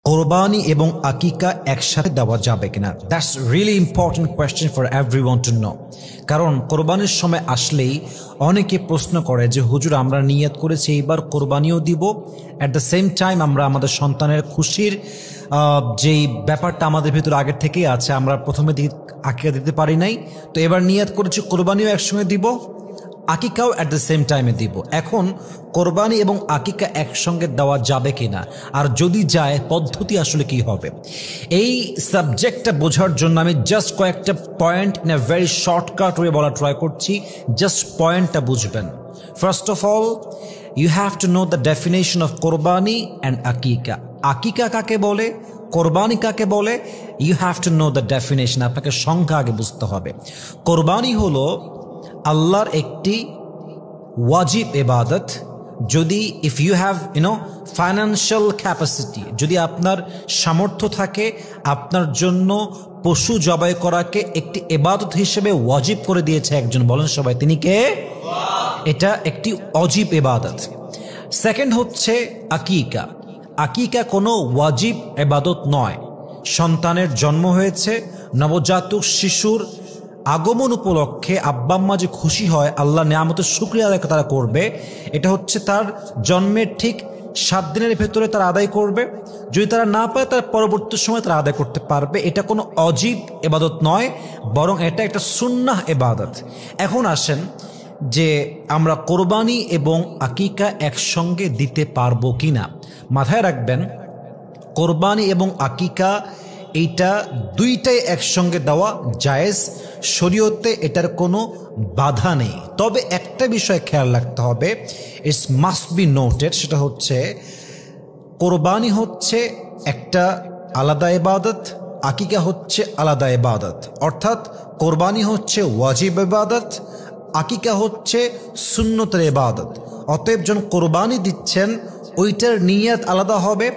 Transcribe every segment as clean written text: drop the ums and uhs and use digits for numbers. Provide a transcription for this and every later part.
কোরবানি এবং আকিকা একসাথে দেওয়া যাবে কিনা? That's really important question for everyone to know. কারণ কোরবানির সময় আসলেই অনেকে প্রশ্ন করে যে হুজুর, আমরা নিয়ত করেছি এইবার কোরবানিও দিব, অ্যাট দ্য সেম টাইম আমরা আমাদের সন্তানের খুশির যেই ব্যাপারটা আমাদের ভিতরে আগের থেকেই আছে, আমরা প্রথমে আকিকা দিতে পারি নাই, তো এবার নিয়ত করেছি কোরবানিও একসঙ্গে দিব, আকিকাও অ্যাট দ্য সেম টাইমে দিব। এখন কোরবানি এবং আকিকা একসঙ্গে দেওয়া যাবে কিনা, আর যদি যায় পদ্ধতি আসলে কি হবে, এই সাবজেক্টটা বোঝার জন্য আমি জাস্ট কয়েকটা point in a very shortcut way বলা ট্রাই করছি, জাস্ট পয়েন্টটা বুঝবেন। First of all, you have to know the definition of কোরবানি অ্যান্ড আকিকা। আকিকা কাকে বলে, কোরবানি কাকে বলে, you have to know the definition. আপনাকে সংখ্যা আগে বুঝতে হবে। কোরবানি হলো আল্লাহর একটি ওয়াজিব ইবাদত। যদি if you have financial capacity, যদি আপনার সামর্থ্য থাকে, আপনার জন্য পশু জবাই করাকে একটি ইবাদত হিসেবে ওয়াজিব করে দিয়েছে একজন, বলেন সবাই তিনি কে? এটা একটি অজীব ইবাদত। সেকেন্ড হচ্ছে আকিকা। আকিকা কোনো ওয়াজিব ইবাদত নয়। সন্তানের জন্ম হয়েছে, নবজাতক শিশুর আগমন উপলক্ষে আব্বা আম্মা যে খুশি হয়, আল্লাহ নিয়ামতের শুকরিয়া আদায় তারা করবে, এটা হচ্ছে তার জন্মের ঠিক 7 দিনের ভেতরে তারা আদায় করবে। যদি তারা না পায়, তার পরবর্তী সময় তারা আদায় করতে পারবে। এটা কোনো অজীব ইবাদত নয়, বরং এটা একটা সুন্নাহ ইবাদত। এখন আসেন যে আমরা কোরবানি এবং আকিকা একসঙ্গে দিতে পারবো কিনা। মাথায় রাখবেন, কোরবানি এবং আকিকা এইটা দুইটাই একসঙ্গে দেওয়া জায়েজ, শরীয়তে এটার কোনো বাধা নেই। তবে একটা বিষয় খেয়াল রাখতে হবে, ইটস মাস্ট বি নোটেড, সেটা হচ্ছে কোরবানি হচ্ছে একটা আলাদা ইবাদত, আকিকা হচ্ছে আলাদা ইবাদত। অর্থাৎ কোরবানি হচ্ছে ওয়াজিব ইবাদত, আকিকা হচ্ছে সুন্নতের ইবাদত। অতএব যখন কোরবানি দিচ্ছেন ওইটার নিয়ত আলাদা হবে,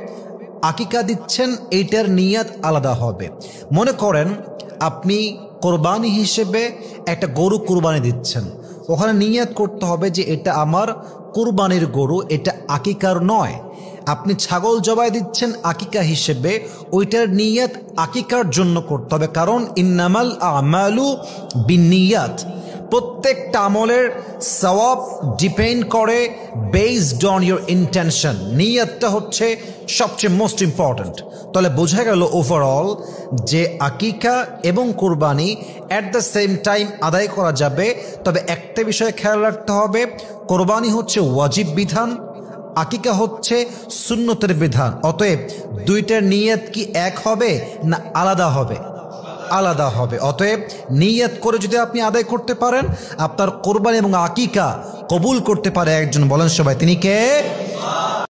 আকিকা দিচ্ছেন এইটার নিয়ত আলাদা হবে। মনে করেন আপনি কোরবানি হিসেবে একটা গরু কোরবানি দিচ্ছেন, ওখানে নিয়ত করতে হবে যে এটা আমার কোরবানির গরু, এটা আকিকার নয়। আপনি ছাগল জবাই দিচ্ছেন আকিকা হিসেবে, ওইটার নিয়ত আকিকার জন্য করতে হবে, কারণ ইন্নামাল আমালু বিন্নিয়াত। প্রত্যেকটা আমলের সওয়াব ডিপেন্ড করে বেসড অন ইউর ইন্টেনশন। নিয়তটা হচ্ছে সবচেয়ে মোস্ট ইম্পর্ট্যান্ট। তাহলে বোঝা গেল ওভারঅল যে আকিকা এবং কোরবানি অ্যাট দ্য সেম টাইম আদায় করা যাবে। তবে একটা বিষয়ে খেয়াল রাখতে হবে, কোরবানি হচ্ছে ওয়াজিব বিধান, আকিকা হচ্ছে সুন্নতের বিধান। অতএব দুইটার নিয়ত কি এক হবে না আলাদা হবে? আলাদা হবে। অতএব নিয়ত করে যদি আপনি আদায় করতে পারেন, আপনার কোরবানি এবং আকিকা কবুল করতে পারে একজন, বলেন সবাই তিনি কে?